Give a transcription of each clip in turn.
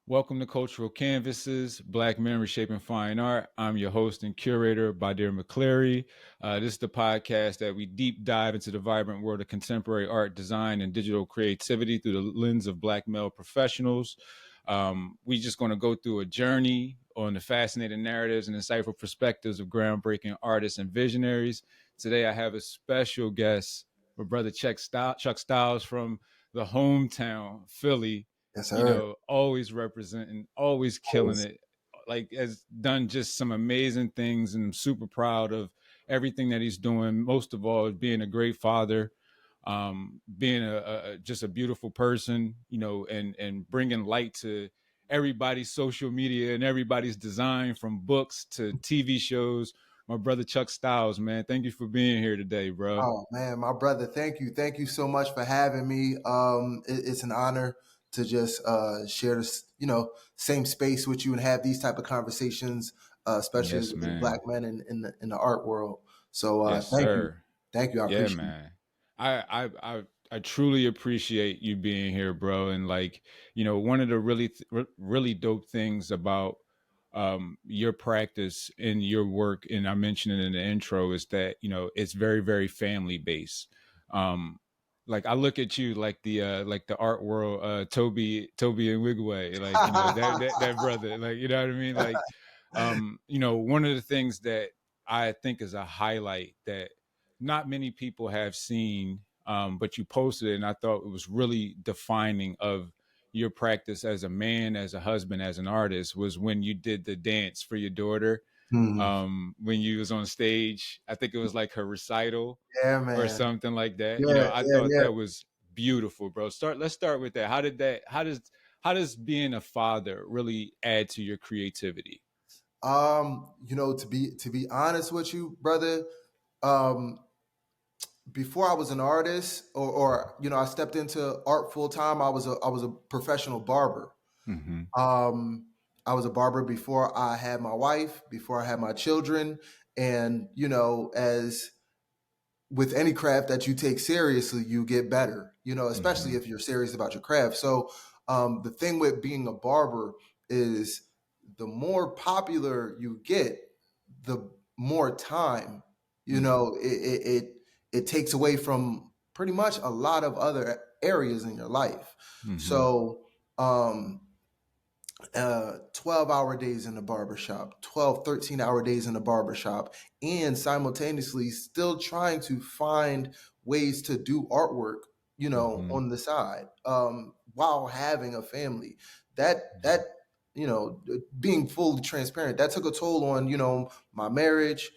Welcome to Cultural Canvases, Black Men Reshaping Fine Art. I'm your host and curator, Badir McCleary. This is the podcast that we deep dive into the vibrant world of contemporary art, design, and digital creativity through the lens of Black male professionals. We just going to go through a journey on the fascinating narratives and insightful perspectives of groundbreaking artists and visionaries. Today, I have a special guest, my brother Chuck Styles from the hometown, Philly. Yes, sir. Always representing, always killing Always. it. Like, has done just some amazing things, and I'm super proud of everything that he's doing. Most of all, being a great father, being just a beautiful person, and bringing light to everybody's social media and everybody's design, from books to TV shows. My brother Chuck Styles, man, thank you for being here today, bro. Oh man, my brother, thank you. Thank you so much for having me. It's an honor to just share this, same space with you and have these type of conversations, especially Yes, as man. Black men in the art world. So Yes, thank you. sir. Thank you. I Yeah, appreciate it. man. I truly appreciate you being here, bro. And like, one of the really dope things about your practice and your work, and I mentioned it in the intro, is that it's very, very family based. Um, like, I look at you like the art world, Toby and Wigway, like that brother, like, you know what I mean, like. One of the things that I think is a highlight that not many people have seen, but you posted it, and I thought it was really defining of your practice as a man, as a husband, as an artist, was when you did the dance for your daughter. Hmm. When you was on stage, I think it was like her recital Yeah, or man. something like that. Yeah, I yeah, thought yeah. that was beautiful, bro. Let's start with that. How does being a father really add to your creativity? To be honest with you, brother, um, before I was an artist or I stepped into art full time, I was a professional barber. Mm-hmm. Um, I was a barber before I had my wife, before I had my children, and as with any craft that you take seriously, you get better. Especially Mm-hmm. if you're serious about your craft. So the thing with being a barber is the more popular you get, the more time it takes away from pretty much a lot of other areas in your life. Mm-hmm. So um 12-hour days in the barbershop, 12, 13-hour days in the barbershop, and simultaneously still trying to find ways to do artwork, Mm-hmm. on the side, while having a family. That being fully transparent, that took a toll on, my marriage,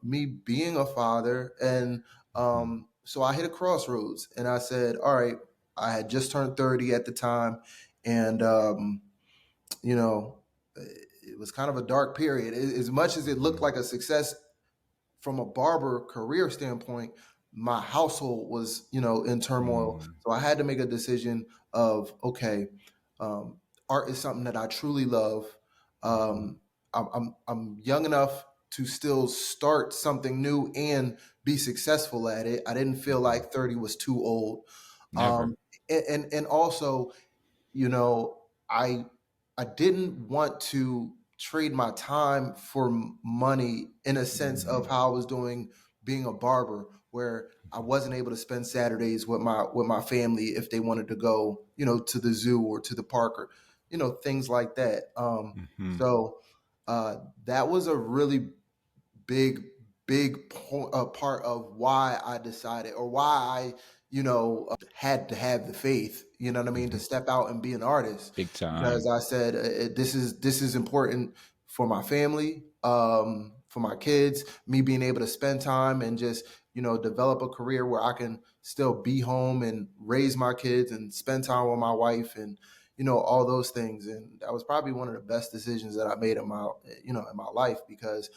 me being a father. And Mm-hmm. so I hit a crossroads and I said, all right, I had just turned 30 at the time. And you know, it was kind of a dark period. As much as it looked like a success from a barber career standpoint, my household was, in turmoil. Mm-hmm. So I had to make a decision of, okay, um, art is something that I truly love. Mm-hmm. Um, I'm young enough to still start something new and be successful at it. I didn't feel Mm-hmm. like 30 was too old. Never. Um, and also, you know, I I didn't want to trade my time for money in a sense Mm-hmm. of how I was doing being a barber, where I wasn't able to spend Saturdays with my family if they wanted to go, to the zoo or to the park or, things like that. Mm-hmm. So uh, that was a really big part of why I decided, or why I had to have the faith, you know what I mean, to Mm-hmm. step out and be an artist. Big Because time. I said, this is important for my family, for my kids, me being able to spend time and just develop a career where I can still be home and raise my kids and spend time with my wife and all those things. And that was probably one of the best decisions that I made in my life, because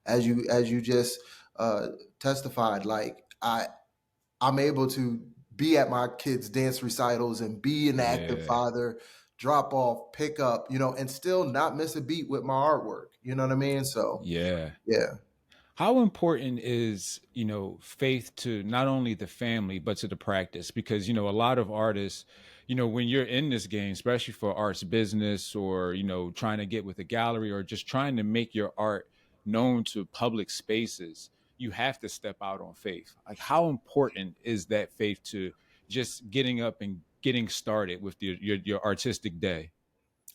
as you just uh, testified, like I'm able to be at my kids' dance recitals and be an active Yeah. father, drop off, pick up, and still not miss a beat with my artwork. You know what I mean? So Yeah. yeah. How important is, faith to not only the family, but to the practice? Because, a lot of artists, when you're in this game, especially for arts business, or trying to get with a gallery, or just trying to make your art known to public spaces, you have to step out on faith. Like, how important is that faith to just getting up and getting started with your artistic day?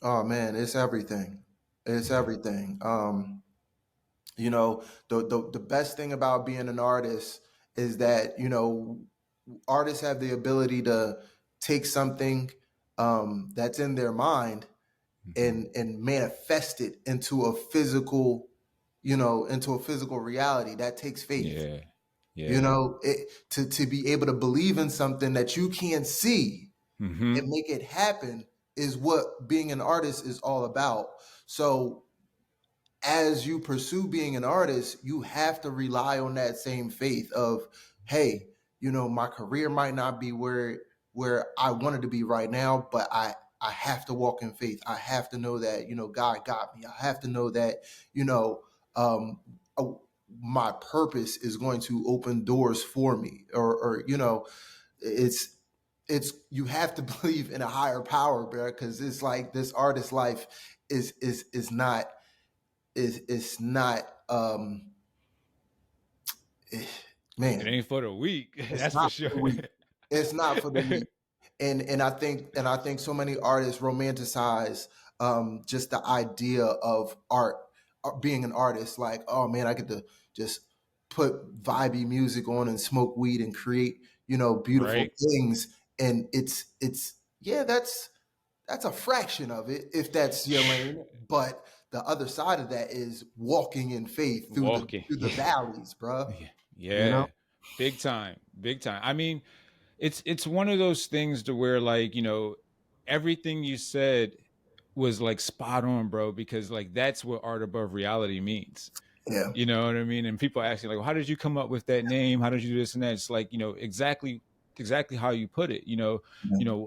Oh man, it's everything. It's Yeah. everything. The best thing about being an artist is that, artists have the ability to take something that's in their mind Hmm. and manifest it into a physical reality. That takes faith. Yeah. Yeah. To be able to believe in something that you can't see Hmm. and make it happen is what being an artist is all about. So as you pursue being an artist, you have to rely on that same faith of, hey, my career might not be where I wanted to be right now, but I have to walk in faith. I have to know that, God got me. I have to know that, you know, um, uh, my purpose is going to open doors for me, or it's you have to believe in a higher power, bro, because it's like this artist life is not is not eh, It man, ain't for the weak. it's That's for not for sure. the weak. It's not for the weak. And I think so many artists romanticize just the idea of art, being an artist. Like, oh man, I get to just put vibey music on and smoke weed and create, beautiful Right. things. And it's yeah, that's a fraction of it, if that's your lane. But the other side of that is walking in faith through the Walking. through the Yeah. valleys, bruh. Yeah. You know? Yeah. Big time. Big time. I mean, it's one of those things to where, like, everything you said was like spot on, bro, because like that's what art above reality means. Yeah. You know what I mean? And people ask you like, well, how did you come up with that name? How did you do this and that? It's like, exactly how you put it.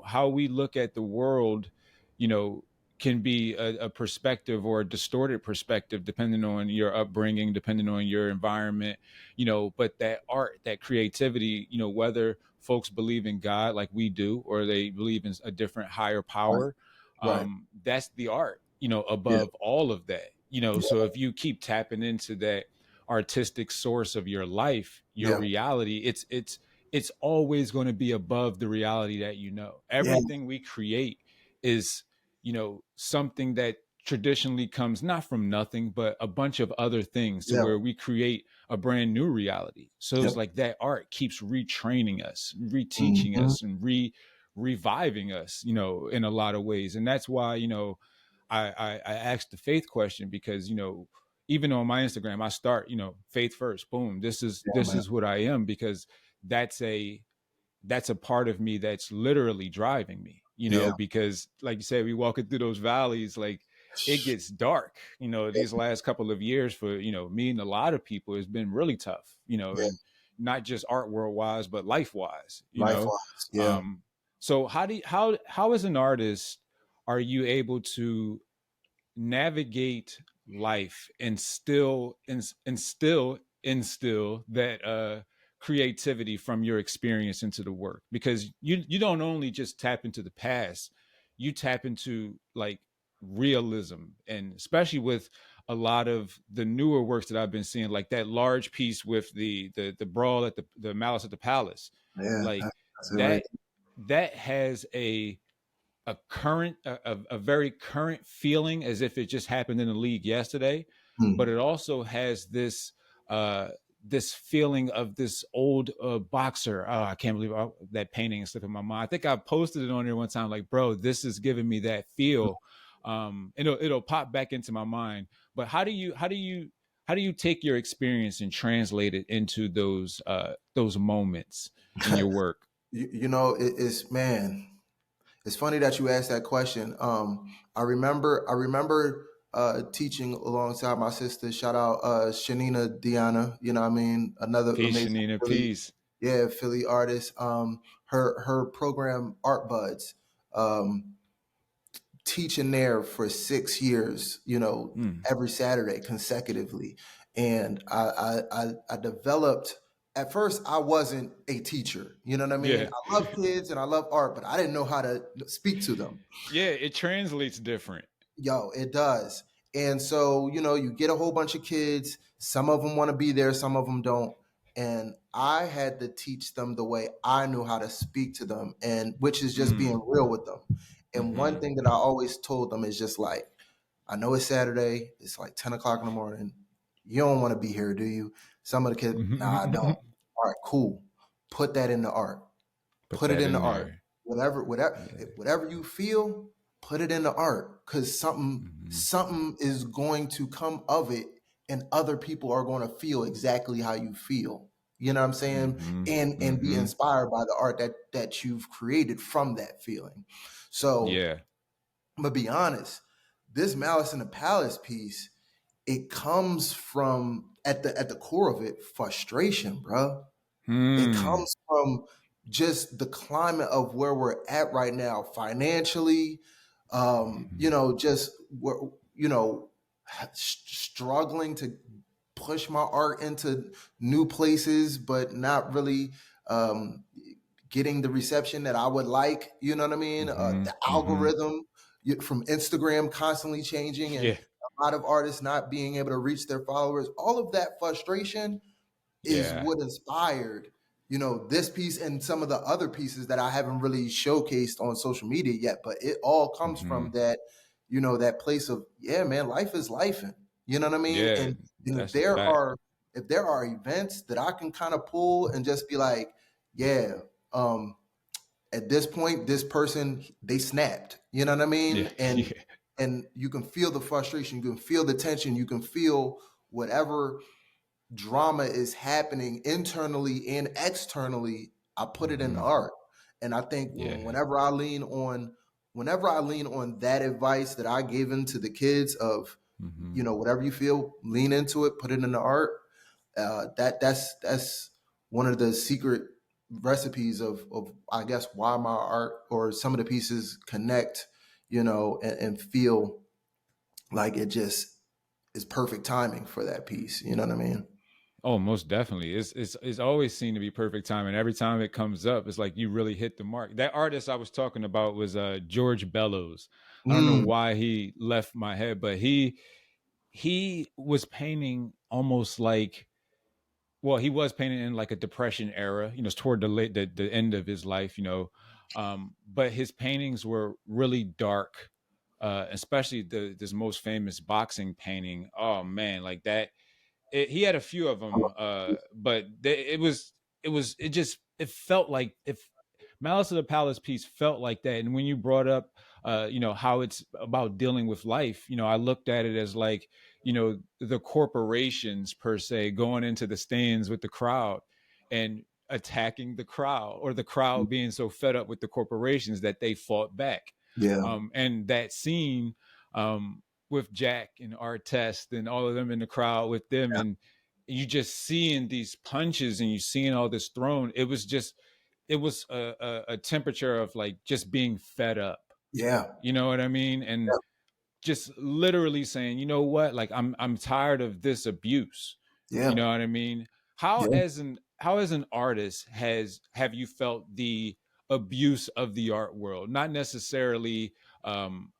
How we look at the world, you know, can be a perspective or a distorted perspective depending on your upbringing, depending on your environment, but that art, that creativity, whether folks believe in God like we do, or they believe in a different higher Right. power, Right. that's the art, Yeah. above all of that. So if you keep tapping into that artistic source of your life, your Yeah. reality, it's always going to be above the reality that Yeah. everything we create is something that traditionally comes not from nothing but a bunch of other things, to Yeah. where we create a brand new reality. So Yeah. it's like that art keeps retraining us, reteaching Hmm. us, and reviving us, in a lot of ways. And that's why, I asked the faith question, because even on my Instagram, I start, faith first, boom, this is Yeah, this man. is what I am, because that's a that's a part of me that's literally driving me, Yeah. because like you said, we walking through those valleys, like it gets dark, these last couple of years for, me and a lot of people has been really tough, Yeah. and not just art world wise, but life wise, Life wise. Yeah. um, so how as an artist are you able to navigate life and still instill that creativity from your experience into the work, because you don't only just tap into the past, you tap into like realism, and especially with a lot of the newer works that I've been seeing, like that large piece with the brawl at the Malice at the Palace, Yeah. like That's it right that that has a current a very current feeling, as if it just happened in the league yesterday, there. but it also has uh this feeling of this old boxer. Oh, I can't believe that painting is slipping my mind. I think I posted it on there one time, like, bro, this is giving me that feel. It'll pop back into my mind. But how do you take your experience and translate it into those moments in your work? It's man. It's funny that you asked that question. I remember teaching alongside my sister. Shout out Shanina Diana. You know what I mean? Another Peace, amazing Shanina. Philly, Peace. yeah, Philly artist. Her program Art Buds. Um, Teaching there for 6 years, Mm. every Saturday consecutively. And I developed at first I wasn't a teacher. You know what I mean? Yeah. I love kids and I love art, but I didn't know how to speak to them. Yeah, it translates different. Yo, it does. And so, you get a whole bunch of kids. Some of them want to be there, some of them don't. And I had to teach them the way I knew how to speak to them, and which is just being Mm. real with them. And one Mhm. thing that I always told them is just like, I know it's Saturday, it's like 10 o'clock in the morning. You don't want to be here, do you? Some of the kids, nah, I don't. All right, cool. Put that in the art. Put Put it that in the in art. there. Yeah. Whatever you feel, put it in the art, because something Mhm. something is going to come of it, and other people are going to feel exactly how you feel. You know what I'm saying? Mhm. And be Mhm. inspired by the art that you've created from that feeling. So, Yeah. I'm gonna be honest, this Malice in the Palace piece, it comes from, at the core of it, frustration, bro. It Hmm. comes from just the climate of where we're at right now financially. Mhm. Just we're, struggling to push my art into new places, but not really um, getting the reception that I would like. You know what I mean? The Mhm. Mhm. algorithm from Instagram constantly changing, and Yeah. a lot of artists not being able to reach their followers. All of that frustration is Yeah. what inspired, this piece and some of the other pieces that I haven't really showcased on social media yet. But it all comes from Mhm. that, that place of, yeah, man, life is life. You know what I mean? Yeah. And That's a fact. if there are events that I can kind of pull and just be like, yeah, um, at this point, this person, they snapped. You know what I Yeah. mean? And Yeah. and you can feel the frustration, you can feel the tension, you can feel whatever drama is happening internally and externally. I put it in Mhm. art. And I think Yeah. whenever I lean on that advice that I gave into the kids of, Mhm. whatever you feel, lean into it, put it in the art. That's one of the secret recipes of I guess why my art or some of the pieces connect, and feel like it just is perfect timing for that piece. You know what I mean? Oh, most definitely. It's always seemed to be perfect time, and every time it comes up, it's like you really hit the mark. That artist I was talking about was George Bellows. I don't know Mm, why he left my head, but he was painting almost like, well, he was painting in like a depression era, toward the end of his life, but his paintings were really dark, especially this most famous boxing painting. Oh man, like that, he had a few of them, but it felt like, if Malice of the Palace piece felt like that. And when you brought up, how it's about dealing with life, I looked at it as like, the corporations per se going into the stands with the crowd and attacking the crowd, or the crowd being so fed up with the corporations that they fought back. yeah, And that scene, with Jack and Artest and all of them in the crowd with them, and you just seeing these punches and you seeing all this thrown. It was a temperature of like just being fed up. yeah, You know what I mean? And yeah, just literally saying, you know what, like I'm tired of this abuse. You yeah, know what I mean? yeah. How as an artist have you felt the abuse of the art world? Not necessarily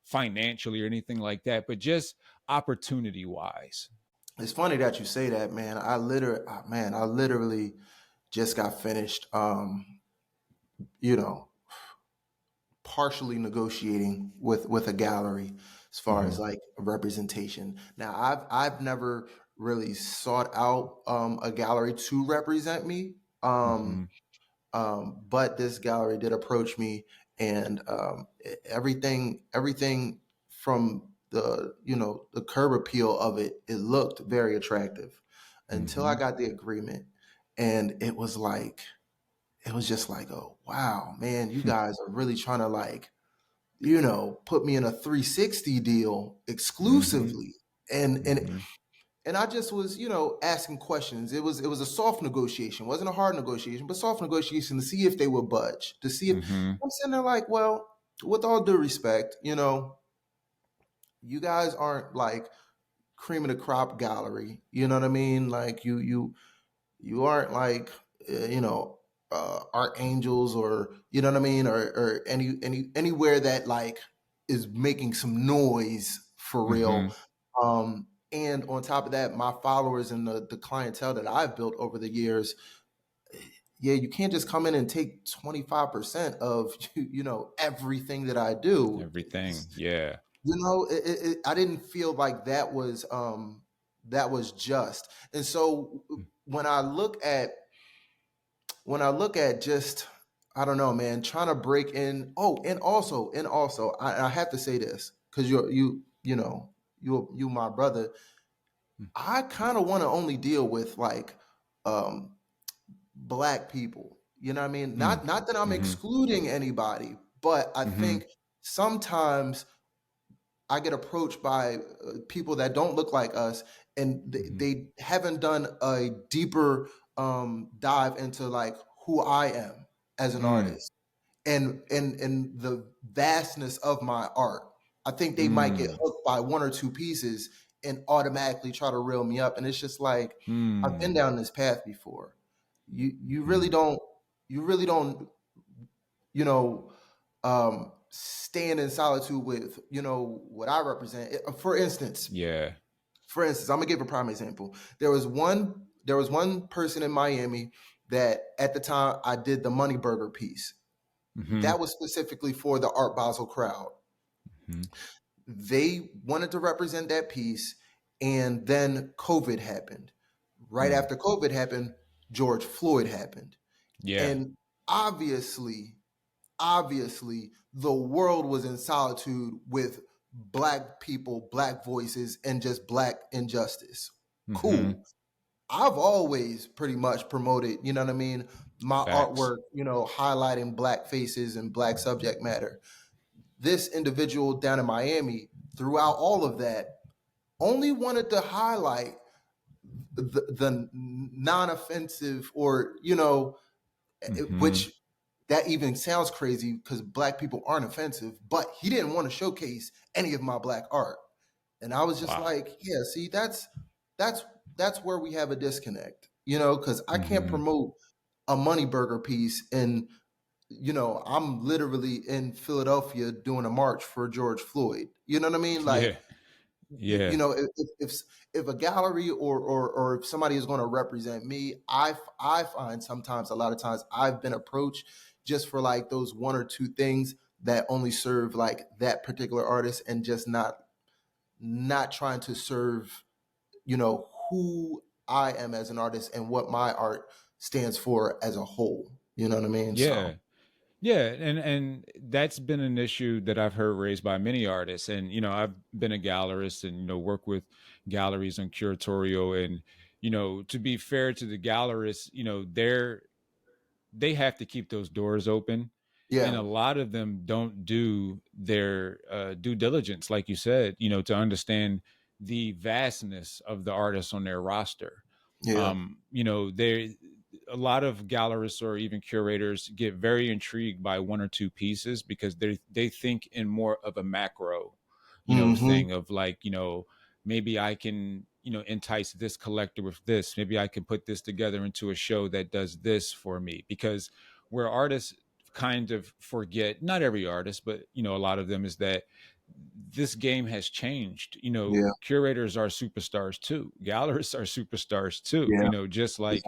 financially or anything like that, but just opportunity wise. It's funny that you say that, man. I literally just got finished, you know, partially negotiating with a gallery as far as Mm-hmm. like representation. Now, I've never really sought out a gallery to represent me. Mm-hmm. But this gallery did approach me, and everything from the curb appeal of it, it looked very attractive until I Mm-hmm. got the agreement, and it was just like, oh wow, man, you guys are really trying to like put me in a 360 deal Mm-hmm. exclusively, and Mm-hmm. and I just was, asking questions. It was a soft negotiation, wasn't a hard negotiation, but soft negotiation to see if they would budge, to see if Mm-hmm. I'm sitting there like, well, with all due respect, you guys aren't like cream of the crop gallery. You know what I mean? Like you aren't like you know, art angels, or you know what I mean, or anywhere that like is making some noise for real. Mm-hmm. And on top of that, my followers and the clientele that I've built over the years, yeah, you can't just come in and take 25% of you know everything that I do. Everything. Yeah. You know, I didn't feel like that was just. And so when I look at just, I don't know, man, trying to break in. Oh, and also, I have to say this because you know, you my brother. I kind of want to only deal with like um black people. You know what I mean? Mm. Not that I'm Mm-hmm. excluding anybody, but I Mm-hmm. think sometimes I get approached by people that don't look like us, and Mm-hmm. they haven't done a deeper dive into like who I am as an Mm. artist, and the vastness of my art. I think they might get Mm. hooked by one or two pieces and automatically try to reel me up, and it's just like I've been Mm. down this path before. You Mm-hmm. really don't, you know, stand in solitude with, you know, what I represent. Yeah. For instance, I'm gonna give a prime example. There was one person in Miami that at the time I did the Money Burger piece. Mm-hmm. That was specifically for the Art Basel crowd. Mm-hmm. They wanted to represent that piece, and then COVID happened. Right Mm. after COVID happened, George Floyd happened. Yeah. And obviously, the world was in solitude with black people, black voices, and just black injustice. Mm-hmm. Cool. I've always pretty much promoted, you know what I mean, my Facts. artwork, you know, highlighting black faces and black subject matter. This individual down in Miami, throughout all of that, only wanted to highlight the non-offensive, or you know, Mm-hmm. which that even sounds crazy because black people aren't offensive, but he didn't want to showcase any of my black art. And I was just Wow. like, yeah, see, that's that's where we have a disconnect, you know, because I can't Mm-hmm. promote a money burger piece, and you know, I'm literally in Philadelphia doing a march for George Floyd. You know what I mean? Like, Yeah. you Yeah. know, if a gallery, or if somebody is going to represent me, I find sometimes, a lot of times, I've been approached just for like those one or two things that only serve like that particular artist, and just not trying to serve, you know, who I am as an artist and what my art stands for as a whole. You know what I mean? So Yeah. Yeah, and that's been an issue that I've heard raised by many artists. And I've been a gallerist and work with galleries and curatorial. And to be fair to the gallerists, they have to keep those doors open, and yeah, a lot of them don't do their due diligence, like you said, to understand the vastness of the artists on their roster. yeah, They A lot of gallerists or even curators get very intrigued by one or two pieces because they think in more of a macro, mm-hmm, thing of like, maybe I can, entice this collector with this. Maybe I can put this together into a show that does this for me. Because where artists kind of forget, not every artist, but a lot of them, is that this game has changed. yeah, Curators are superstars too. Gallerists are superstars too. yeah, Just like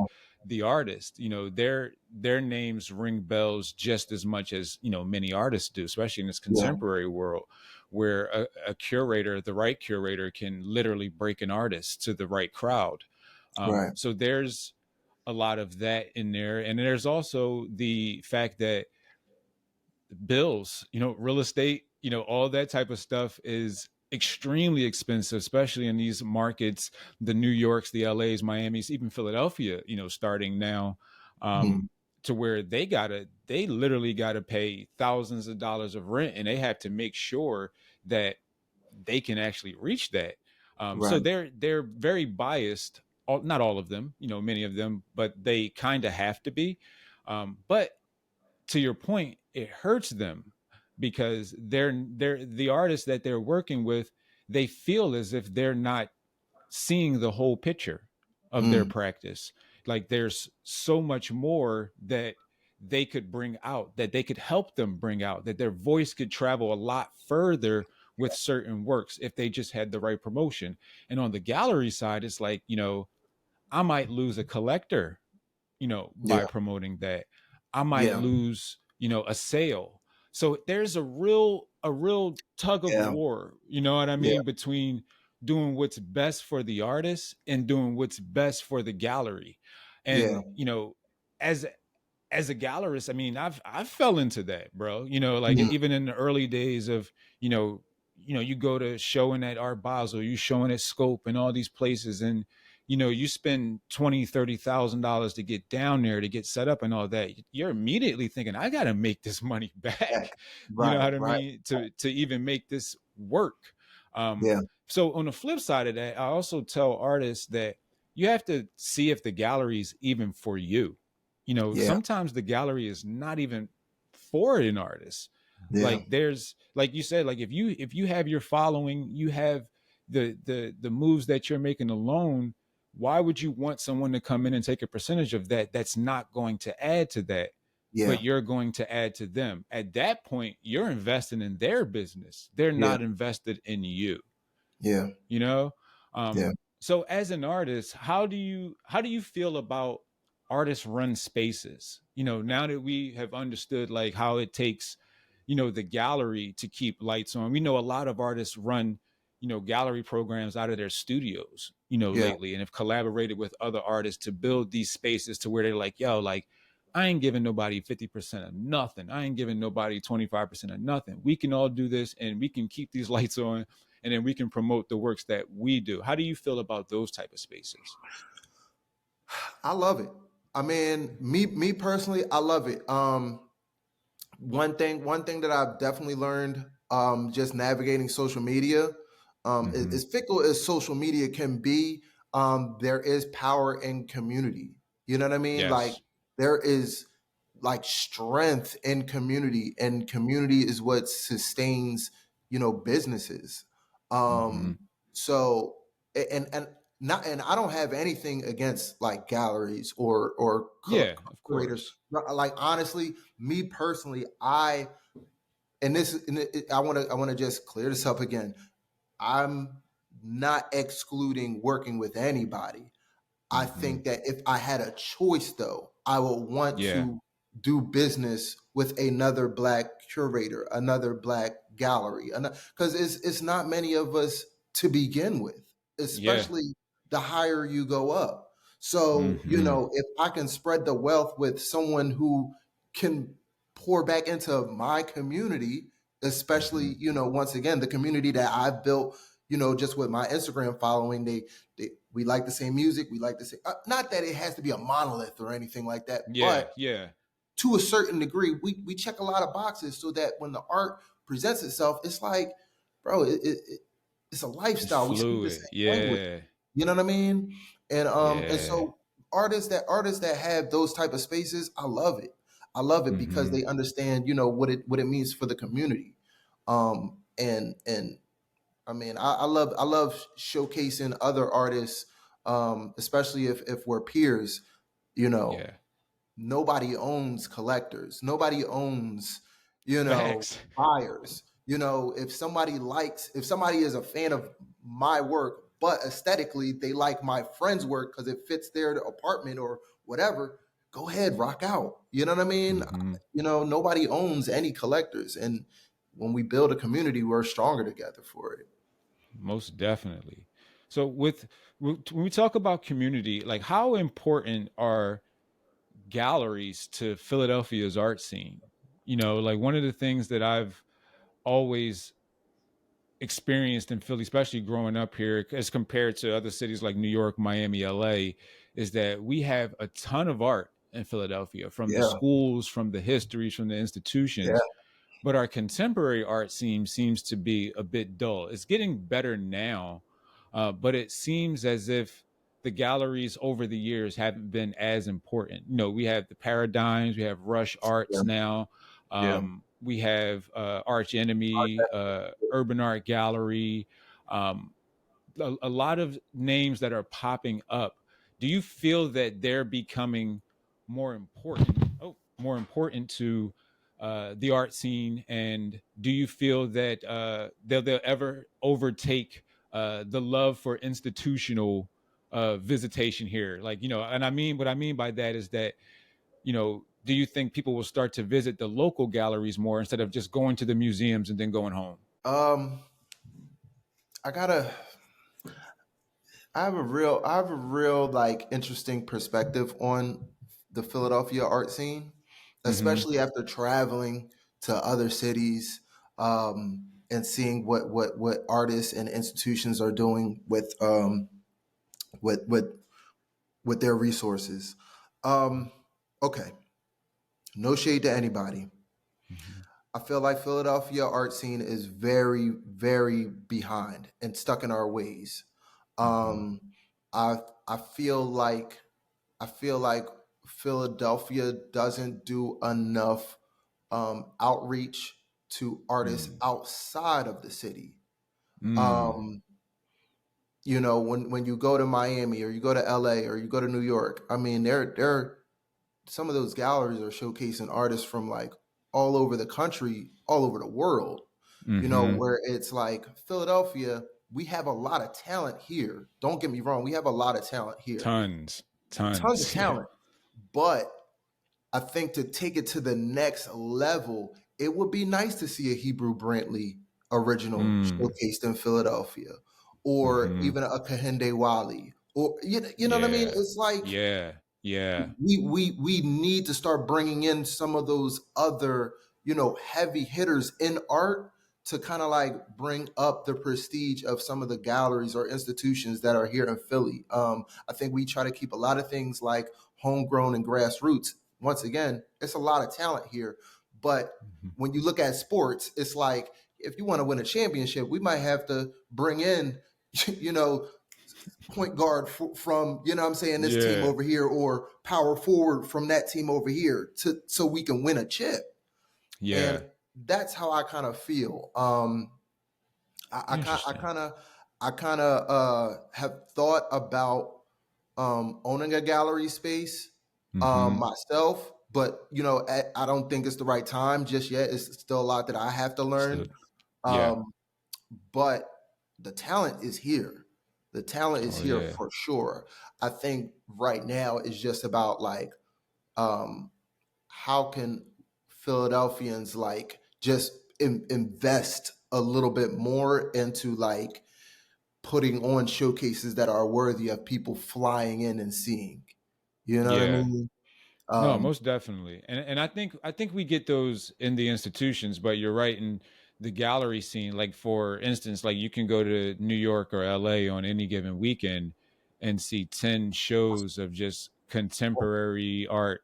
the artist, their names ring bells just as much as many artists do, especially in this yeah, contemporary world, where a curator, the right curator, can literally break an artist to the right crowd. right, So there's a lot of that in there, and there's also the fact that bills, real estate, all that type of stuff is extremely expensive, especially in these markets, the New Yorks, the LAs, Miami's, even Philadelphia, starting now, mm, um, to where they literally gotta pay thousands of dollars of rent, and they have to make sure that they can actually reach that. So right, they're very biased. Not all of them, many of them, but they kind of have to be. But to your point, it hurts them because they're the artists that they're working with. They feel as if they're not seeing the whole picture of their mm, practice. like there's so much more that they could bring out, that they could help them bring out, that their voice could travel a lot further with certain works if they just had the right promotion. And on the gallery side, it's like, I might lose a collector, by Yeah. promoting that. I might Yeah. lose, a sale. So there's a real tug of Yeah. war, you know what I Yeah. mean, between doing what's best for the artist and doing what's best for the gallery. Yeah. And, as as a gallerist, I mean, I've fell into that, bro. Like Mhm. even in the early days of, you go to showing at Art Basel, you showing at Scope and all these places, and you spend 20, $30,000 to get down there to get set up and all that. You're immediately thinking, I gotta make this money Heck. back. You know Right. what I Right. mean? To even make this work. Um, Yeah. so on the flip side of that, I also tell artists that you have to see if the gallery is even for you. Yeah. Sometimes the gallery is not even for an artist. Yeah. Like there's, like you said, like if you have your following, you have the moves that you're making alone. Why would you want someone to come in and take a percentage of that that's not going to add to that, but Yeah. you're going to add to them? At that point, you're investing in their business. They're Yeah. not invested in you. Yeah. you know Yeah. so as an artist, how do you feel about artist run spaces, now that we have understood like how it takes, the gallery to keep lights on? We know a lot of artists run, gallery programs out of their studios, Yeah. lately, and have collaborated with other artists to build these spaces to where they're like, yo, like, I ain't giving nobody 50% of nothing. I ain't giving nobody 25% of nothing. We can all do this and we can keep these lights on, and then we can promote the works that we do. How do you feel about those type of spaces? I love it. I mean, me personally, I love it. One thing that I've definitely learned, just navigating social media, Mm-hmm. as fickle as social media can be, there is power in community. You know what I mean? Like Yes. there is like strength in community, and community is what sustains, businesses. Mm-hmm. So and not, and I don't have anything against like galleries or Yeah, of curators. course. Like honestly, me personally, I want to just clear this up again. I'm not excluding working with anybody. I Mm-hmm. think that if I had a choice, though, I would want Yeah. to do business with another black curator, another black gallery, because it's not many of us to begin with, Yeah. especially the higher you go up. So, Mm-hmm. if I can spread the wealth with someone who can pour back into my community, Mm-hmm. especially, once again, the community that I've built, just with my Instagram following, we like the same music. We like the same. Not that it has to be a monolith or anything like that, Yeah. but Yeah. to a certain degree, we check a lot of boxes so that when the art presents itself, it's like, bro, it's a It's lifestyle. We speak the fluid. same language. Yeah. You know what I mean? And Yeah. so artists that have those type of spaces, I love it. I love it because Mm-hmm. they understand, what it means for the community. And I mean, I love showcasing other artists, especially if we're peers. You know, Yeah. nobody owns collectors. Nobody owns, Facts. buyers. If somebody is a fan of my work, but aesthetically they like my friend's work because it fits their apartment or whatever, go ahead, rock out. You know what I mean? Mm-hmm. Nobody owns any collectors, and when we build a community, we're stronger together for it. Most definitely. So when we talk about community, like how important are galleries to Philadelphia's art scene? Like one of the things that I've always experienced in Philly, especially growing up here, as compared to other cities like New York, Miami, LA, is that we have a ton of art in Philadelphia, from the Yeah, schools, from the histories, from the yeah, institutions. But our contemporary art scene seems to be a bit dull. It's getting better now, but it seems as if the galleries over the years haven't been as important. We have the Paradigms, we have Rush yeah, Arts now, yeah, we have Arch Enemy, Urban Art Gallery, um, a lot of names that are popping up. do you feel that they're becoming more important? Oh, more important to the art scene, and do you feel that they'll ever overtake the love for institutional visitation here? Like, and I mean, what I mean by that is that, do you think people will start to visit the local galleries more instead of just going to the museums and then going home? Um, I gotta. I have a real like interesting perspective on the Philadelphia art scene, Mm-hmm. especially after traveling to other cities, and seeing what artists and institutions are doing with with with their resources. Um, okay, no shade to anybody. Mm-hmm. I feel like Philadelphia art scene is very, very behind and stuck in our ways. Mm-hmm. Um, I I feel like I feel like Philadelphia doesn't do enough outreach to artists Mm. outside of the city. Mm. Um, when you go to Miami or you go to LA or you go to New York, I mean, they're some of those galleries are showcasing artists from like all over the country, all over the world. Mm-hmm. Where it's like Philadelphia, we have a lot of talent here. Don't get me wrong, we have a lot of talent here, Tons, tons of tons. Yeah. talent. But I think to take it to the next level, it would be nice to see a Hebrew Brantley original Mm. showcased in Philadelphia, or Mm-hmm. even a Kahinde Wali, or you know what I mean? Yeah. It's like Yeah. Yeah. we need to start bringing in some of those other heavy hitters in art to kind of like bring up the prestige of some of the galleries or institutions that are here in Philly. I think we try to keep a lot of things like homegrown and grassroots. Once again, it's a lot of talent here, but Mm-hmm. when you look at sports, it's like if you want to win a championship, we might have to bring in you know point guard from I'm saying, this team Yeah. over here, or power forward from that team over here, to so we can win a chip. And Yeah. that's how I kind of feel. I Interesting. kind of have thought about owning a gallery space Mm-hmm. myself, but I don't think it's the right time just yet. It's still a lot that I have to Still. learn. Yeah. Um, but the talent is here. The talent is Oh here yeah. for sure. I think right now it's just about like um, how can Philadelphians like just invest a little bit more into like putting on showcases that are worthy of people flying in and seeing. You know what I Yeah. mean? No, Um, most definitely. And I think we get those in the institutions, but you're right, in the gallery scene. Like, for instance, like, you can go to New York or LA on any given weekend and see 10 shows of just contemporary art,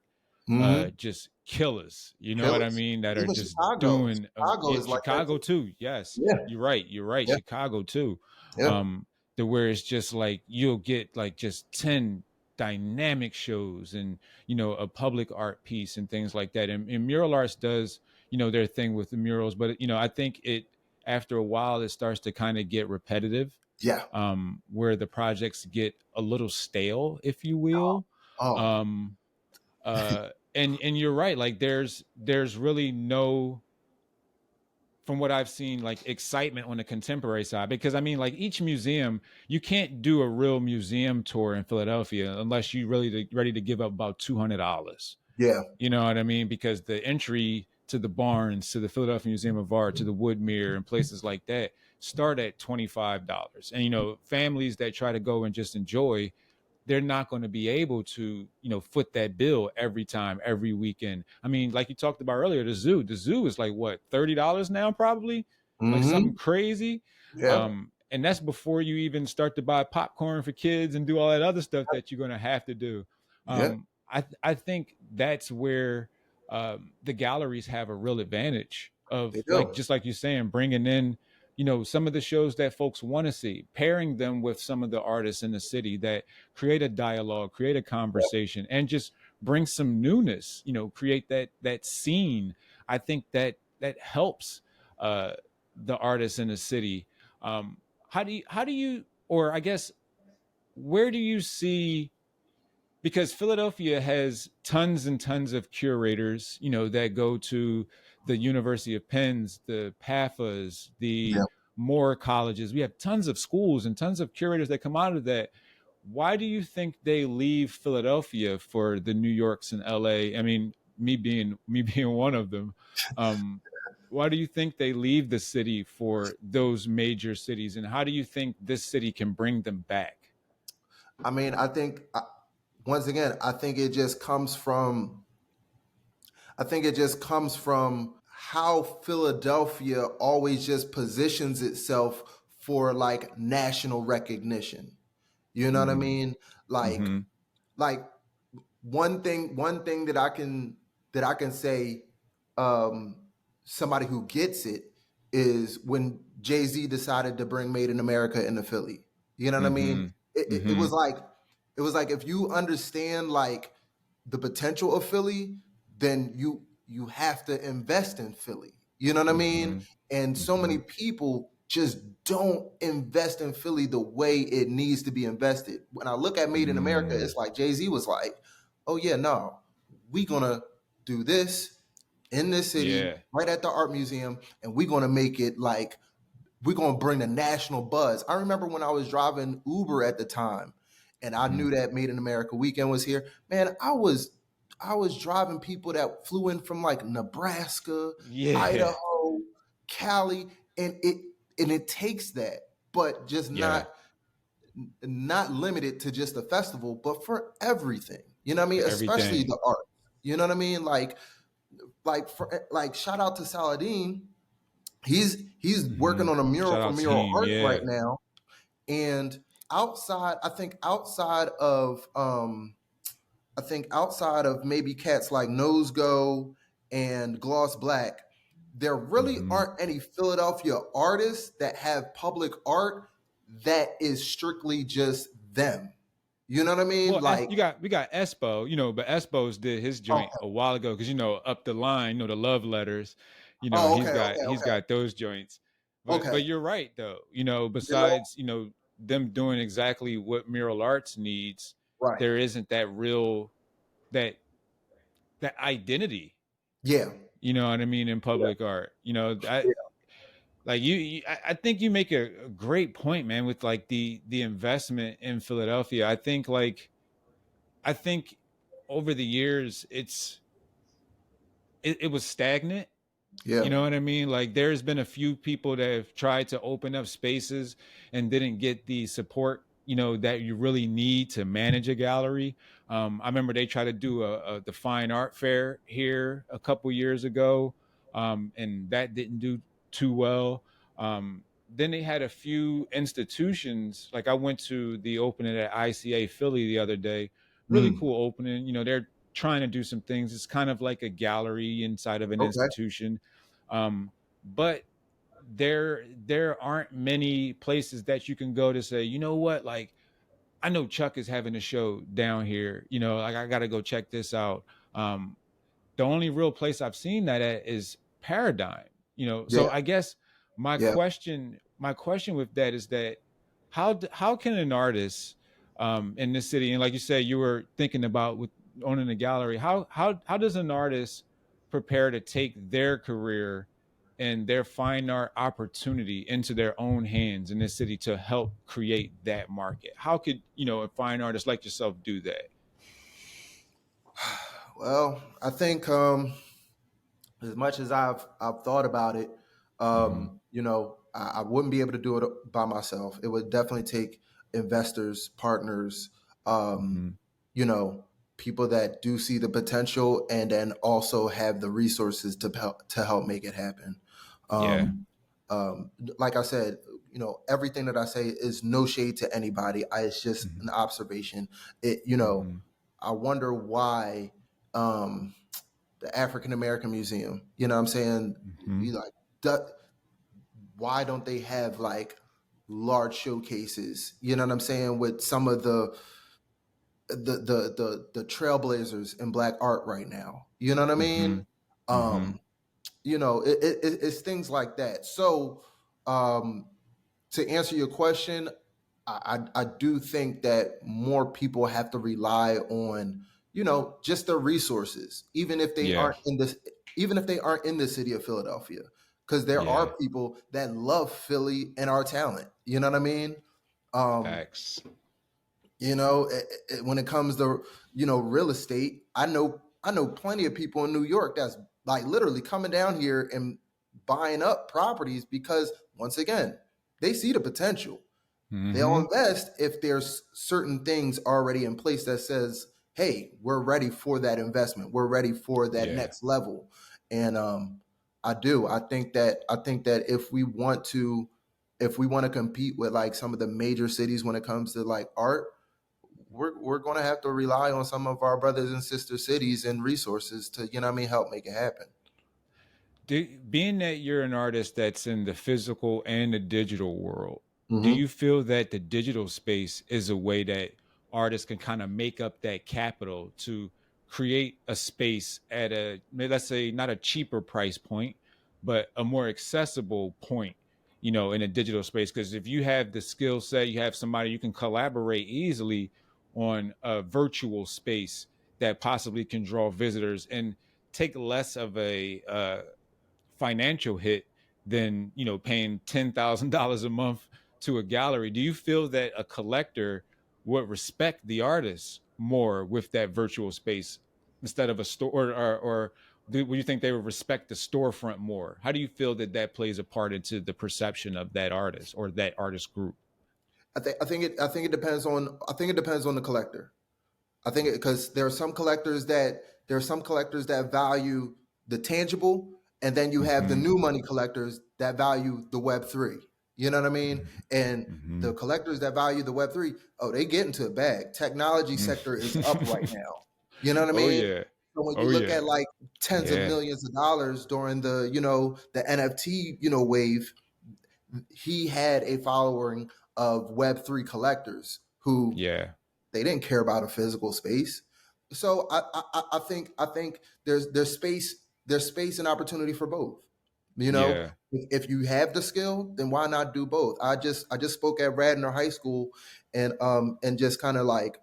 mhm. just killers. You know what I Killers. mean? That are Even just Chicago. doing Chicago yeah, is like that Chicago too. too. Yes, Yeah. you're right. You're right. Yeah. Chicago too. Yeah. Um, the where it's just like you'll get like just 10 dynamic shows, and a public art piece and things like that. And mural arts does their thing with the murals, but I think it, after a while, it starts to kind of get repetitive, Yeah. where the projects get a little stale, if you will. Oh. um and you're right, like there's really no, from what I've seen, like, excitement on the contemporary side, because I mean, like, each museum, you can't do a real museum tour in Philadelphia unless you really ready to give up about $200. Yeah. You know what I mean? Because the entry to the Barnes, to the Philadelphia Museum of Art, to the Woodmere, and places like that start at $25. And families that try to go and just enjoy, they're not going to be able to foot that bill every time, every weekend. I mean, like you talked about earlier, the zoo is like, what, $30 now, probably, like something Hmm. crazy. Yep. And that's before you even start to buy popcorn for kids and do all that other stuff that you're going to have to do. Yep. I think that's where the galleries have a real advantage of, They like, do. just like you're saying, bringing in some of the shows that folks want to see, pairing them with some of the artists in the city that create a dialogue, create a conversation, and just bring some newness. Create that scene. I think that helps uh, the artists in the city. How do you, or I guess, where do you see because Philadelphia has tons and tons of curators, that go to the University of Penn's, the PAFAs, the Yeah. Moore colleges. We have tons of schools and tons of curators that come out of that. Why do you think they leave Philadelphia for the New Yorks and LA? I mean, me being one of them. Um, why do you think they leave the city for those major cities, and how do you think this city can bring them back? I mean, I think once again, I think it just comes from how Philadelphia always just positions itself for like national recognition. You know what I Mm-hmm. mean? Like Mm-hmm. like one thing that I can say, um somebody who gets it is when Jay-Z decided to bring Made in America into Philly. You know what I mean? Mm-hmm. It Mm-hmm. was like if you understand like the potential of Philly, then you have to invest in Philly. You know what I mean? Mm-hmm. And so Mm-hmm. many people just don't invest in Philly the way it needs to be invested. When I look at Made in America, Mm. it's like Jay-Z was like, "Oh yeah, no. We gonna do this in this city Yeah. right at the art museum and we're gonna make it like we're gonna bring the national buzz." I remember when I was driving Uber at the time and I Mm-hmm. knew that Made in America weekend was here. Man, I was driving people that flew in from like Nebraska, Yeah. Idaho, Cali, and it takes that, but just Yeah. not limited to just a festival, but for everything. You know what I mean? For Especially everything. the art. You know what I mean? Like shout out to Saladin. He's working Mm-hmm. on a mural Shout for out to Mural him. Art right Yeah. now. And I think outside of maybe cats like Nose Go and Gloss Black, there really Mm-hmm. aren't any Philadelphia artists that have public art that is strictly just them. You know what I mean? Well, Like, we got Espo, but Espo's did his joint okay, a while ago because up the line, the love letters, oh, he's okay, got okay, he's okay, got those joints. But okay. you're right though. You know, Besides them doing exactly what mural arts needs, right? there isn't that that identity. Yeah, You know what I mean in yeah, public art. I yeah, like I think you make a great point, man, with like the investment in Philadelphia. I think over the years it was stagnant. You yeah. know what I mean? Like there's been a few people that have tried to open up spaces and didn't get the support, that you really need to manage a gallery. I remember they tried to do the fine art fair here a couple years ago, and that didn't do too well. Then they had a few institutions. Like I went to the opening at ICA Philly the other day. Really Mm, cool opening. They're trying to do some things. It's kind of like a gallery inside of an okay. institution, but there aren't many places that you can go to say, you know what, like I know Chuck is having a show down here. Like I got to go check this out. Um, the only real place I've seen that at is Paradigm. So Yeah, I guess yeah. my question with that is that how can an artist in this city, and like you said, you were thinking about with owning a gallery, how does an artist prepare to take their career and their fine art opportunity into their own hands in this city to help create that market? How could a fine artist like yourself do that? Well, I think as much as I've thought about it, Mm-hmm. I wouldn't be able to do it by myself. It would definitely take investors, partners, um, Mm-hmm. you know, people that do see the potential and then also have the resources to help make it happen. Yeah. Um, like I said, everything that I say is no shade to anybody. It's just Mm-hmm. an observation. Mm-hmm. I wonder why. The African American Museum. You know what I'm saying? Mm-hmm. You like, du- why don't they have like large showcases? You know what I'm saying? With some of the trailblazers in Black art right now. You know what I Mm-hmm. mean? Mm-hmm. Um, it's things like that. So, um, to answer your question, I do think that more people have to rely on, just the resources, even if they Yeah. aren't in this, even if they aren't in the city of Philadelphia, because there Yeah. are people that love Philly and our talent. You know what I mean? Um, Facts. when it comes to real estate, I know plenty of people in New York that's like literally coming down here and buying up properties because once again they see the potential. They'll Mm-hmm. invest if there's certain things already in place that says, hey, we're ready for that investment, we're ready for that Yeah. next level. And I think that if we want to compete with like some of the major cities when it comes to like art, we're going to have to rely on some of our brothers and sister cities and resources to help make it happen. Being that you're an artist that's in the physical and the digital world, do Hmm. you feel that the digital space is a way that artists can kind of make up that capital to create a space at let's say, not a cheaper price point, but a more accessible point, in a digital space? Because if you have the skill set, you have somebody, you can collaborate easily on a virtual space that possibly can draw visitors and take less of a financial hit than paying $10,000 a month to a gallery. Do you feel that a collector would respect the artist more with that virtual space instead of a store, or would you think they would respect the storefront more? How do you feel that that plays a part into the perception of that artist or that artist group? I think it depends on the collector. I think because there are some collectors that value the tangible, and then you have the Mm-hmm. new money collectors that value the Web3. You know what I mean? And Mm-hmm. the collectors that value the Web3, oh, they get into a bag. Technology sector is up right Mm-hmm. now. You know what I Oh mean? yeah. So when you Oh look yeah. at like tens of Yeah. millions of dollars during the NFT wave, he had a following of Web3 collectors who Yeah. they didn't care about a physical space. So I think there's space and opportunity for both. You know, Yeah. if you have the skill, then why not do both? I just spoke at Radnor High School, and just kind of like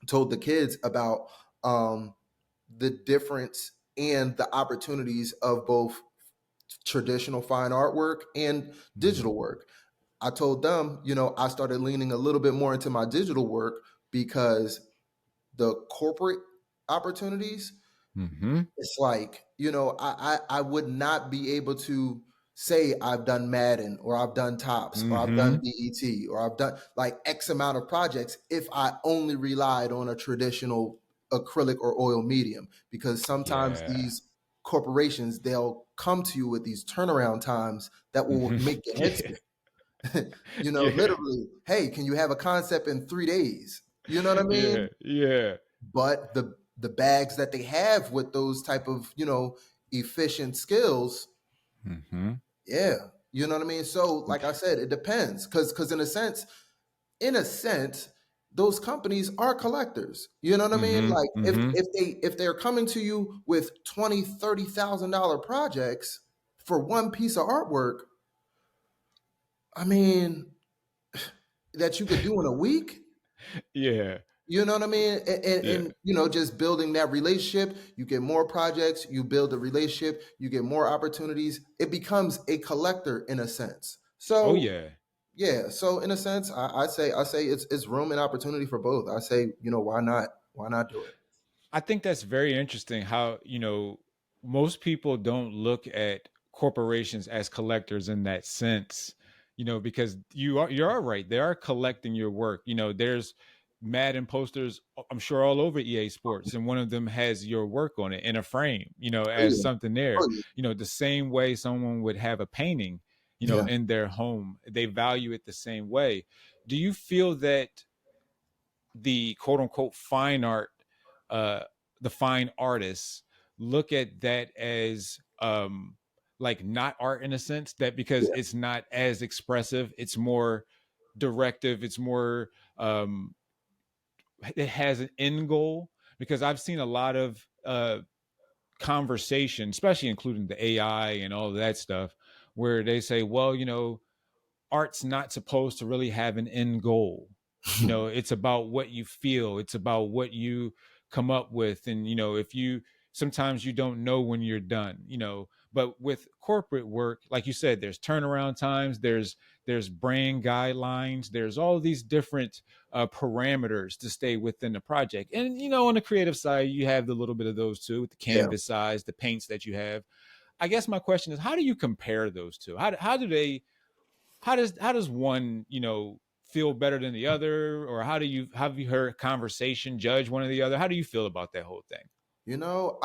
told the kids about um the difference and the opportunities of both traditional fine artwork and Mm-hmm. digital work. I told them, I started leaning a little bit more into my digital work because the corporate opportunities, Mm-hmm. it's like, I would not be able to say I've done Madden or I've done Tops or I've done Mm-hmm. BET or I've done like X amount of projects if I only relied on a traditional acrylic or oil medium, because sometimes Yeah. these corporations, they'll come to you with these turnaround times that will Mm-hmm. make your head Yeah. spin. Yeah. Literally, hey, can you have a concept in 3 days? You know what I Yeah. mean? Yeah. But the bags that they have with those type of efficient skills, Mm-hmm. yeah, you know what I mean. So like I said, it depends, because in a sense those companies are collectors. You know what I mean? Mm-hmm. Like if Mm-hmm. if they if they're coming to you with 20, $30,000 projects for one piece of artwork, I mean, that you could do in a week. Yeah. You know what I mean? And, Yeah. and just building that relationship, you get more projects, you build a relationship, you get more opportunities. It becomes a collector in a sense. Oh So yeah. yeah, so in a sense, I say it's room and opportunity for both. I say, why not do it? I think that's very interesting how, most people don't look at corporations as collectors in that sense, because you are right. They are collecting your work. There's Madden posters, I'm sure, all over EA Sports, and one of them has your work on it in a frame, Oh as yeah, something there. oh yeah, The same way someone would have a painting, yeah, in their home. They value it the same way. Do you feel that the quote unquote fine art, uh, the fine artists look at that as like not art in a sense, that because yeah, it's not as expressive, it's more directive, it's more it has an end goal? Because I've seen a lot of conversation, especially including the AI and all of that stuff, where they say, well, art's not supposed to really have an end goal. You know, it's about what you feel, it's about what you come up with. And, you know, if you sometimes you don't know when you're done, you know. But with corporate work, like you said, there's turnaround times, there's brand guidelines, there's all these different parameters to stay within the project. And, you know, on the creative side, you have the little bit of those too, with the Yeah. canvas size, the paints that you have. I guess my question is, how do you compare those two? How do they how does one, you know, feel better than the other? Or how do you have you heard conversation judge one or the other? How do you feel about that whole thing? You know,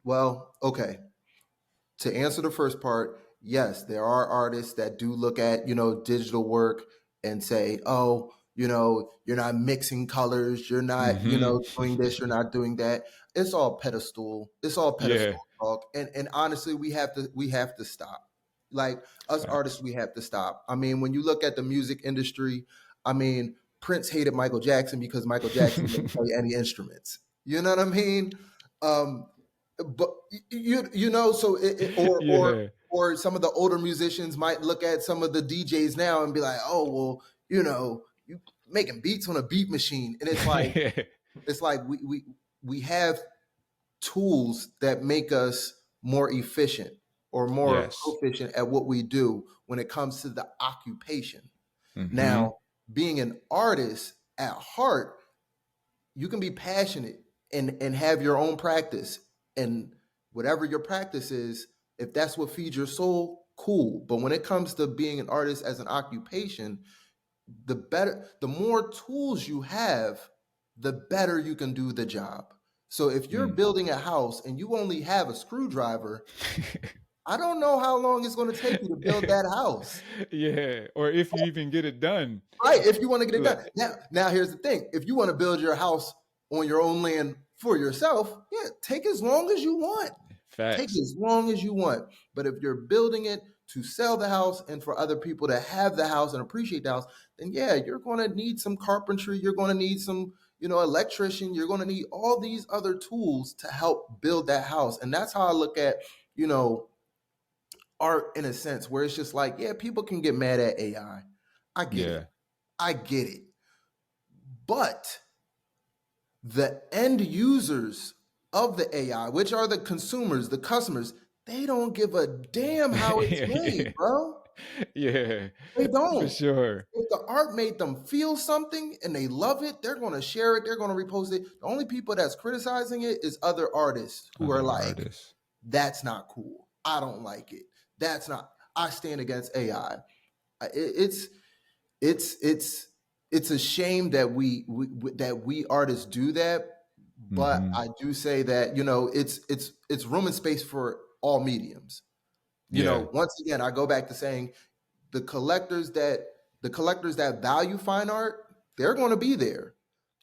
well, okay. To answer the first part, yes, there are artists that do look at, digital work and say, oh, you're not mixing colors, you're not, Mm-hmm. doing this, you're not doing that. It's all pedestal. It's all Yeah. pedestal talk. And honestly, we have to stop. Like us artists, Facts. we have to stop. I mean, when you look at the music industry, I mean, Prince hated Michael Jackson because Michael Jackson didn't play any instruments. You know what I mean? Um, but so Yeah. or some of the older musicians might look at some of the DJs now and be like, oh well, you making beats on a beat machine. And it's like we have tools that make us more efficient or more Yes. proficient at what we do when it comes to the occupation. Mm-hmm. Now, being an artist at heart, you can be passionate and have your own practice, and whatever your practice is, if that's what feeds your soul, cool. But when it comes to being an artist as an occupation, the more tools you have, the better you can do the job. So if you're Mm. building a house and you only have a screwdriver, I don't know how long it's going to take you to build that house. Yeah. Or if you even get it done. Right, if you want to get it Look, done. Now here's the thing. If you want to build your house on your own land for yourself, yeah, take as long as you want. Take facts. as long as you want. But if you're building it to sell the house and for other people to have the house and appreciate the house, then yeah, you're going to need some carpentry. You're going to need some, electrician. You're going to need all these other tools to help build that house. And that's how I look at, you know, art in a sense where it's just like, yeah, people can get mad at AI. I get it. Yeah. I get it. But the end users of the AI, which are the consumers, the customers, they don't give a damn how it's made, Yeah. bro. Yeah. They For don't. sure. If the art made them feel something and they love it, they're going to share it, they're going to repost it. The only people that's criticizing it is other artists who are Other like, artists. that's not cool. I don't like it. That's not, I stand against AI. It's it's it's a shame that we artists do that, but Mm-hmm. I do say that it's room and space for all mediums. Yeah. Once again, I go back to saying the collectors that the collectors that value fine art, they're going to be there.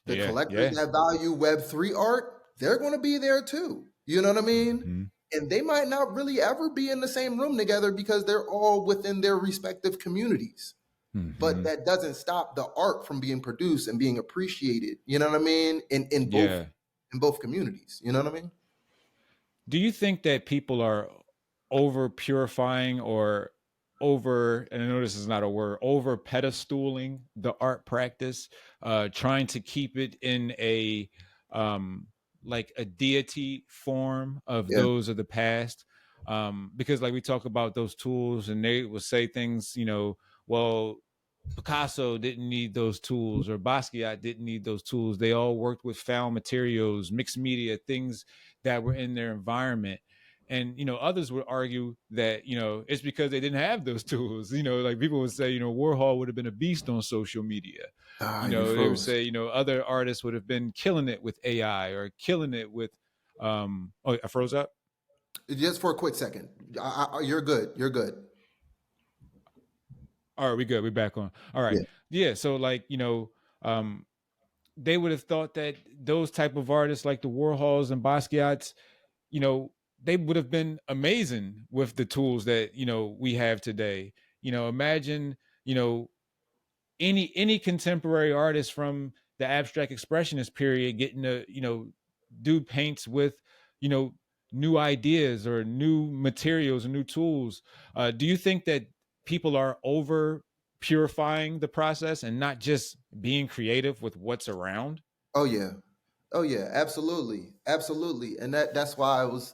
The Yeah. collectors Yeah. that value Web3 art, they're going to be there too. You know what I mean? Mm-hmm. And they might not really ever be in the same room together because they're all within their respective communities, but Mm-hmm. that doesn't stop the art from being produced and being appreciated. You know what I mean? Yeah. In both communities. You know what I mean? Do you think that people are over purifying or over, and I know this is not a word, over pedestaling the art practice, trying to keep it in a um like a deity form of Yeah. those of the past? Because like we talk about those tools and they will say things, you know, well, Picasso didn't need those tools, or Basquiat didn't need those tools. They all worked with found materials, mixed media, things that were in their environment. And you know, others would argue that you know it's because they didn't have those tools. You know, like people would say, you know, Warhol would have been a beast on social media. Ah, You you know, they would froze. say, you know, other artists would have been killing it with AI or killing it with. Oh, I froze up. Just for a quick second. You're good. You're good. All right, we good. We back on. All right, Yeah. yeah. So like you know, um, they would have thought that those type of artists like the Warhols and Basquiat's, you know, they would have been amazing with the tools that, you know, we have today. You know, imagine, you know, any contemporary artist from the abstract expressionist period getting to, you know, do paints with, you know, new ideas or new materials and new tools. Do you think that people are over purifying the process and not just being creative with what's around. Oh yeah. Oh yeah, absolutely. Absolutely. And that's why I was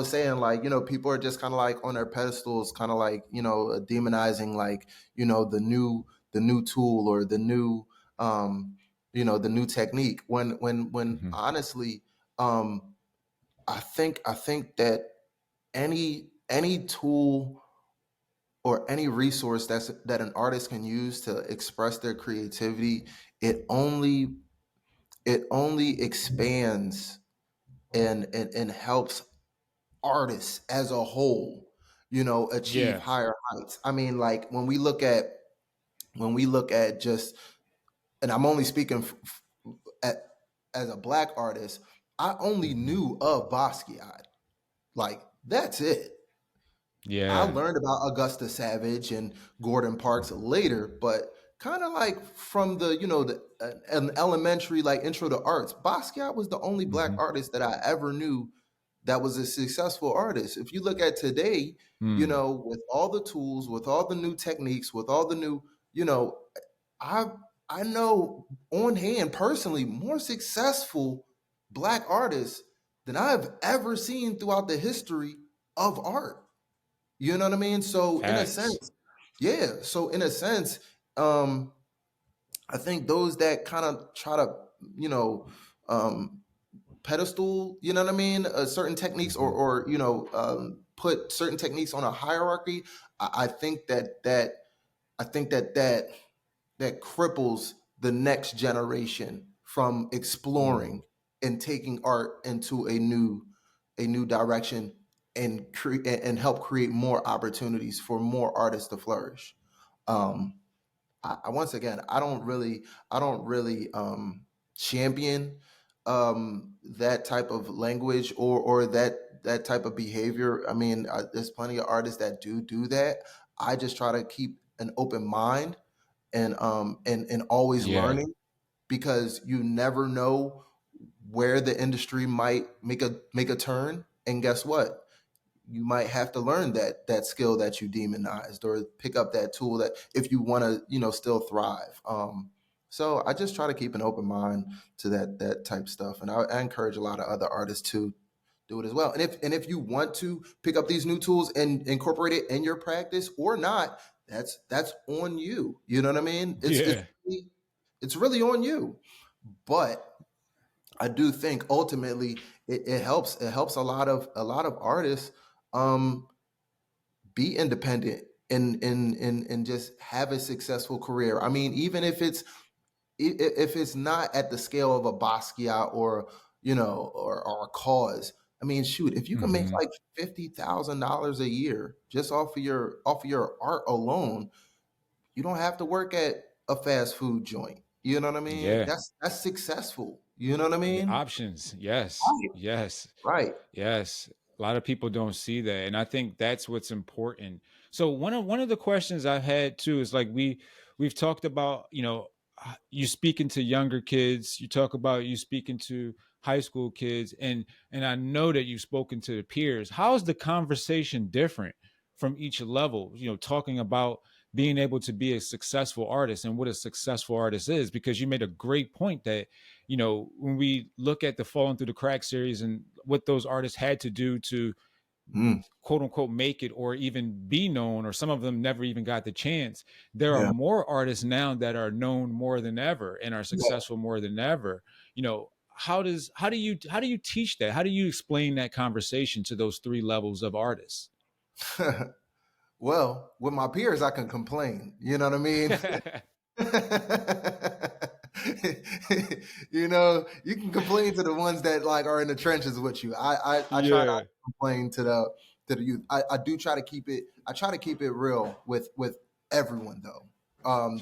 saying, like, people are just kind of like on their pedestals, kind of like, demonizing, like, the new tool, or the new the new technique, when Hmm. honestly, um I think that any tool or any resource that an artist can use to express their creativity, it only it only expands and helps artists as a whole, achieve Yeah. higher heights. I mean, like, when we look at just, and I'm only speaking at, as a black artist, I only Hmm. knew of Basquiat. Like, that's it. I Yeah. learned about Augusta Savage and Gordon Parks later, but kind of like from an elementary, like, intro to arts. Basquiat was the only black Hmm. artist that I ever knew that was a successful artist. If you look at today, Mm. with all the tools, with all the new techniques, with all the new, you know, I I know on hand personally more successful black artists than I've ever seen throughout the history of art. You know what I mean? So in a Facts. sense, yeah. So in a sense, um, I think those that kind of try to, you know, um, pedestal, you know what I mean, certain techniques, or Hmm. put certain techniques on a hierarchy. I think that cripples the next generation from Mm. exploring and taking art into a new direction, and help create more opportunities for more artists to flourish. Um, once again, I don't really champion that type of language, or that type of behavior. I mean, there's plenty of artists that do that. I just try to keep an open mind, and always Yeah. learning, because you never know where the industry might make a turn. And guess what? You might have to learn that skill that you demonized, or pick up that tool, that if you want to, still thrive. So I just try to keep an open mind to that type stuff, and I encourage a lot of other artists to do it as well. And if you want to pick up these new tools and incorporate it in your practice or not, that's on you. You know what I mean? It's it's Yeah. really, it's really on you. But I do think ultimately it helps a lot of artists um be independent and just have a successful career. I mean, even if it's not at the scale of a Basquiat, or a Cause. I mean, shoot, if you can make Hmm. like $50,000 a year just off of your art alone, you don't have to work at a fast food joint. You know what I mean? Yeah. That's successful. You know what I The mean? options. Yes. Right. Yes. Right. Yes. A lot of people don't see that. And I think that's what's important. So one of the questions I've had too is like we've talked about, you speaking to younger kids, you talk about you speaking to high school kids, and I know that you've spoken to the peers. How is the conversation different from each level? Talking about being able to be a successful artist and what a successful artist is, because you made a great point that when we look at the Falling Through the Cracks series and what those artists had to do to Mm, quote unquote make it or even be known, or some of them never even got the chance, there are yeah. more artists now that are known more than ever and are Yeah. successful more than ever. How do you teach that? How do you explain that conversation to those three levels of artists? Well, with my peers, I can complain. You know what I mean? You can complain to the ones that, like, are in the trenches with you. I try not Yeah. to complain to the youth. I do try to keep it. I try to keep it real with everyone, though.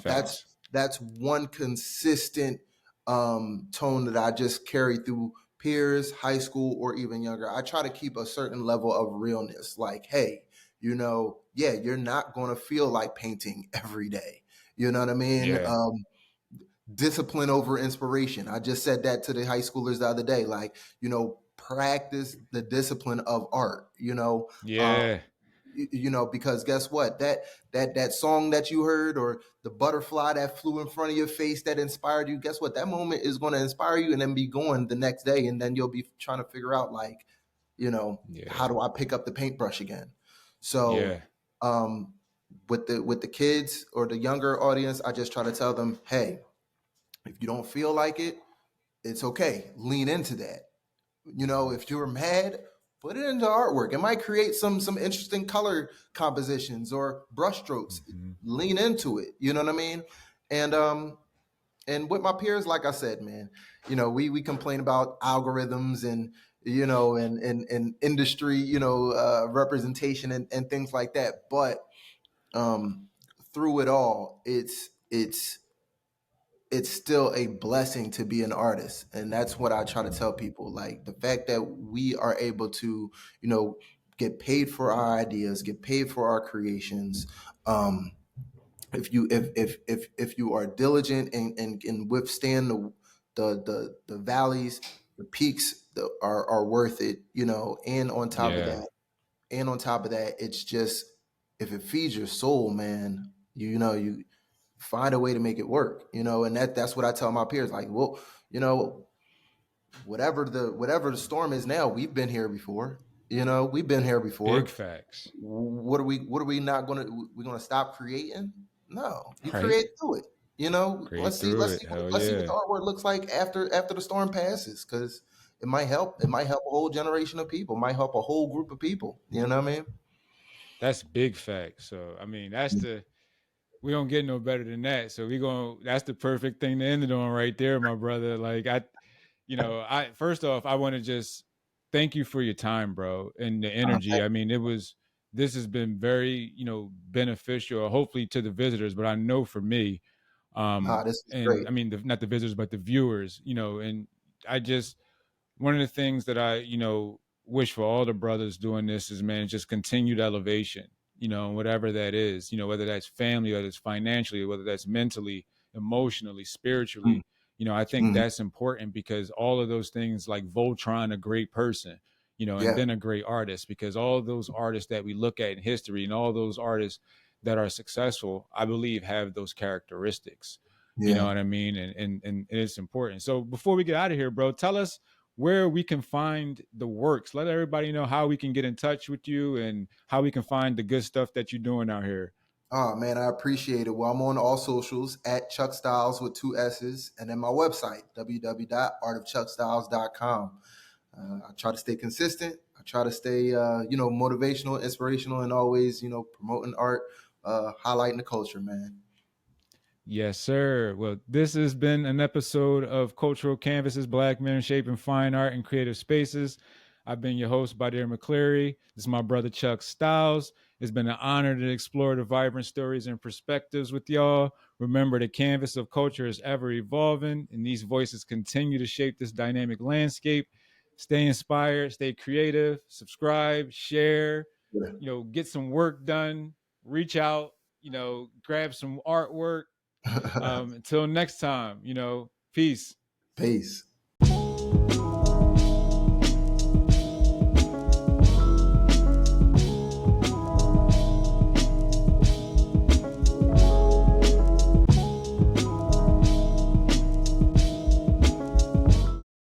That's Facts. that's one consistent tone that I just carry through peers, high school, or even younger. I try to keep a certain level of realness. Like, hey, yeah, you're not going to feel like painting every day. You know what I mean? Yeah. Discipline over inspiration. I just said that to the high schoolers the other day. Like, practice the discipline of art. Yeah. You know, because guess what, that song that you heard, or the butterfly that flew in front of your face that inspired you, guess what, that moment is going to inspire you and then be going the next day, and then you'll be trying to figure out, like, you know, how Yeah. do I pick up the paintbrush again? So Yeah. with the kids or the younger audience, I just try to tell them, hey, if you don't feel like it, it's okay, lean into that. You know, if you're mad, put it into artwork. It might create some interesting color compositions or brushstrokes. Mm-hmm. Lean into it. You know what I mean? And with my peers, like I said, man, you know, we complain about algorithms and, you know, and industry, you know, representation and things like that. But um, through it all, it's still a blessing to be an artist, and that's what I try to tell people. Like, the fact that we are able to, you know, get paid for our ideas, get paid for our creations. If you are diligent and withstand the valleys, the peaks that are worth it, you know. Yeah. And on top of that, it's just, if it feeds your soul, man, you know, you find a way to make it work, you know. And that's what I tell my peers, like, well, you know, whatever the storm is now, we've been here before, you know, we've been here Big before. facts. What are we not gonna, we're gonna stop creating? No, you Right. create through it, you know. Create through it. Hell Let's see what yeah. the artwork looks like after the storm passes, because it might help a whole generation of people, might help a whole group of people, you know what I mean? That's big facts. So I mean, that's the we don't get no better than that. So we going that's the perfect thing to end it on right there, my brother. Like I first off, I want to just thank you for your time, bro, and the energy. I mean, this has been very, beneficial, hopefully to the visitors, but I know for me, Nah, this is and great. I mean, not the visitors, but the viewers, and I just one of the things that I, wish for all the brothers doing this is, man, just continued elevation, whatever that is, whether that's family, whether it's financially, whether that's mentally, emotionally, Mm, spiritually. I think mhm. that's important because all of those things, like Voltron, a great person, and Yeah, then a great artist, because all of those artists that we look at in history and all those artists that are successful, I believe, have those characteristics. You know yeah. what I mean? And it's important. So before we get out of here, bro, tell us where we can find the works. Let everybody know how we can get in touch with you and how we can find the good stuff that you're doing out here. Oh man, I appreciate it. Well, I'm on all socials at Chuck Styles with two S's, and then my website, www.artofchuckstyles.com. I try to stay consistent. I try to stay, you know, motivational, inspirational, and always, you know, promoting art, highlighting the culture, man. Yes, sir. Well, this has been an episode of Cultural Canvases, Black Men Shaping Fine Art and Creative Spaces. I've been your host, Badir McCleary. This is my brother, Chuck Styles. It's been an honor to explore the vibrant stories and perspectives with y'all. Remember, the canvas of culture is ever evolving, and these voices continue to shape this dynamic landscape. Stay inspired, stay creative, subscribe, share, get some work done, reach out, grab some artwork. Until next time, peace. Peace.